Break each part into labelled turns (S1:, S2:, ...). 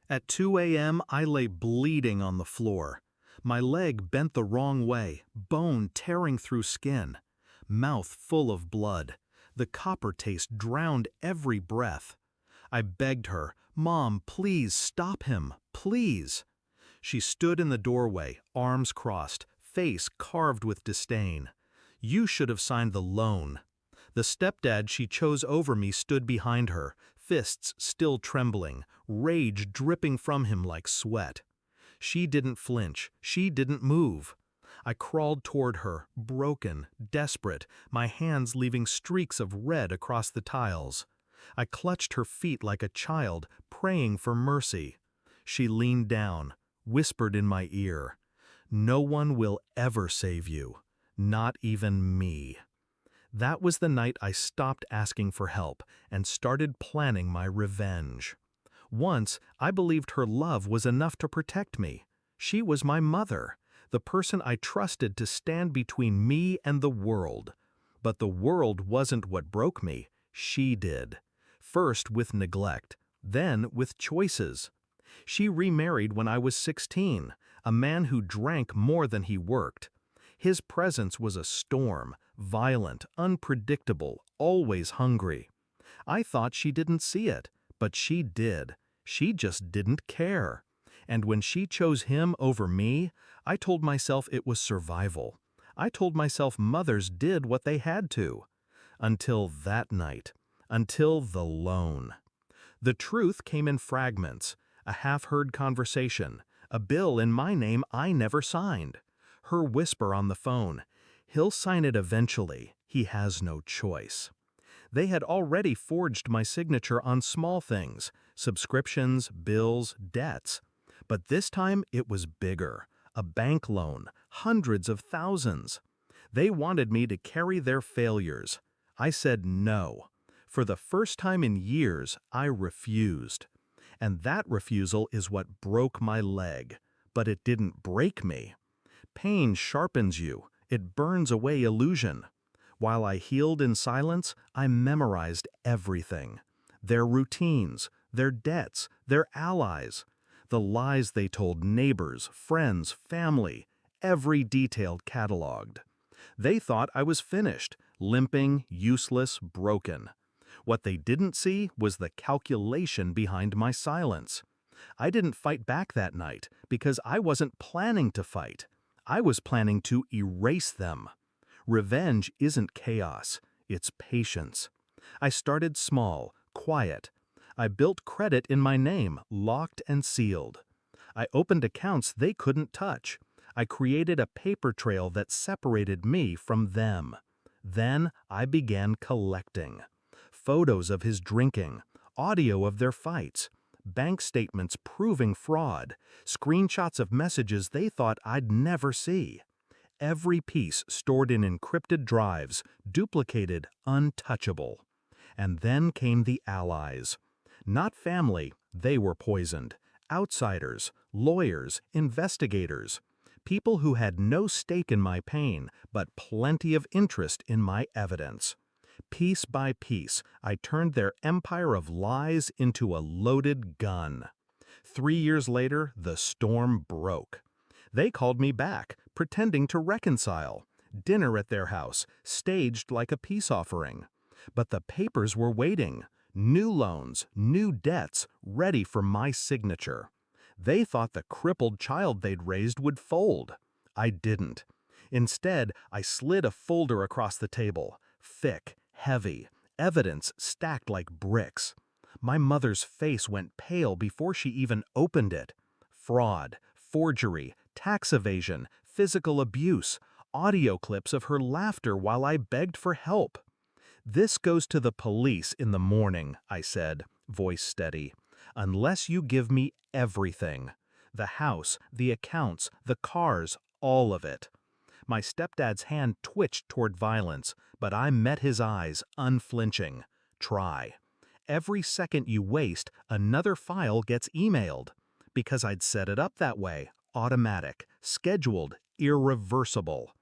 S1: At 2 a.m., I lay bleeding on the floor. My leg bent the wrong way, bone tearing through skin. Mouth full of blood. The copper taste drowned every breath. I begged her, "Mom, please stop him, please." She stood in the doorway, arms crossed, face carved with disdain. "You should have signed the loan." The stepdad she chose over me stood behind her, fists still trembling, rage dripping from him like sweat. She didn't flinch, she didn't move. I crawled toward her, broken, desperate, my hands leaving streaks of red across the tiles. I clutched her feet like a child, praying for mercy. She leaned down, whispered in my ear, "No one will ever save you, not even me." That was the night I stopped asking for help and started planning my revenge. Once, I believed her love was enough to protect me. She was my mother, the person I trusted to stand between me and the world. But the world wasn't what broke me, she did. First with neglect, then with choices. She remarried when I was 16, a man who drank more than he worked. His presence was a storm, violent, unpredictable, always hungry. I thought she didn't see it, but she did. She just didn't care. And when she chose him over me, I told myself it was survival. I told myself mothers did what they had to. Until that night. Until the loan. The truth came in fragments, a half-heard conversation, a bill in my name I never signed. Her whisper on the phone, "He'll sign it eventually, he has no choice." They had already forged my signature on small things, subscriptions, bills, debts. But this time it was bigger, a bank loan, hundreds of thousands. They wanted me to carry their failures. I said no. For the first time in years, I refused. And that refusal is what broke my leg. But it didn't break me. Pain sharpens you. It burns away illusion. While I healed in silence, I memorized everything. Their routines, their debts, their allies. The lies they told neighbors, friends, family, every detail cataloged. They thought I was finished, limping, useless, broken. What they didn't see was the calculation behind my silence. I didn't fight back that night because I wasn't planning to fight. I was planning to erase them. Revenge isn't chaos, it's patience. I started small, quiet. I built credit in my name, locked and sealed. I opened accounts they couldn't touch. I created a paper trail that separated me from them. Then I began collecting. Photos of his drinking, audio of their fights, bank statements proving fraud, screenshots of messages they thought I'd never see. Every piece stored in encrypted drives, duplicated, untouchable. And then came the allies. Not family, they were poisoned. Outsiders, lawyers, investigators. People who had no stake in my pain, but plenty of interest in my evidence. Piece by piece, I turned their empire of lies into a loaded gun. 3 years later, the storm broke. They called me back, pretending to reconcile. Dinner at their house, staged like a peace offering. But the papers were waiting. New loans, new debts, ready for my signature. They thought the crippled child they'd raised would fold. I didn't. Instead, I slid a folder across the table. Thick, heavy, evidence stacked like bricks. My mother's face went pale before she even opened it. Fraud, forgery, tax evasion, physical abuse, audio clips of her laughter while I begged for help. "This goes to the police in the morning," I said, voice steady, "unless you give me everything. The house, the accounts, the cars, all of it." My stepdad's hand twitched toward violence, but I met his eyes, unflinching. "Try. Every second you waste, another file gets emailed." Because I'd set it up that way, automatic, scheduled, irreversible.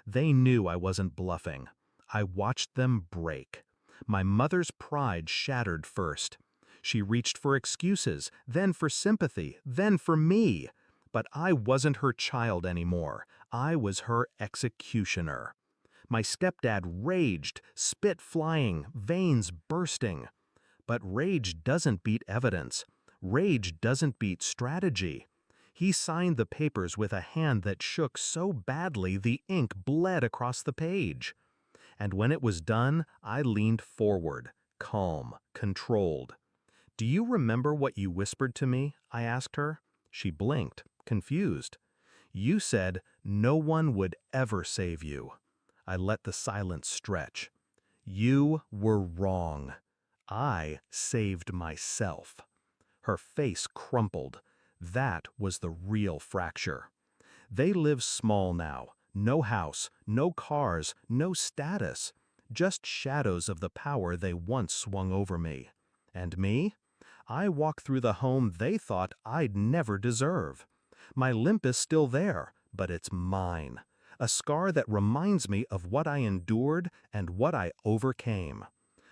S1: They knew I wasn't bluffing. I watched them break. My mother's pride shattered first. She reached for excuses, then for sympathy, then for me. But I wasn't her child anymore. I was her executioner. My stepdad raged, spit flying, veins bursting. But rage doesn't beat evidence. Rage doesn't beat strategy. He signed the papers with a hand that shook so badly the ink bled across the page. And when it was done, I leaned forward, calm, controlled. "Do you remember what you whispered to me?" I asked her. She blinked, confused. "You said no one would ever save you." I let the silence stretch. "You were wrong. I saved myself." Her face crumpled. That was the real fracture. They live small now. No house, no cars, no status. Just shadows of the power they once swung over me. And me? I walk through the home they thought I'd never deserve. My limp is still there, but it's mine. A scar that reminds me of what I endured and what I overcame.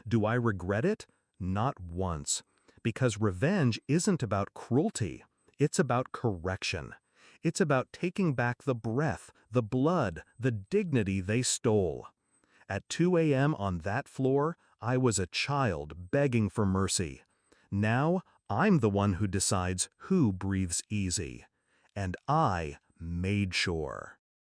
S1: Do I regret it? Not once. Because revenge isn't about cruelty. It's about correction. It's about taking back the breath, the blood, the dignity they stole. At 2 a.m. on that floor, I was a child begging for mercy. Now, I'm the one who decides who breathes easy. And I made sure.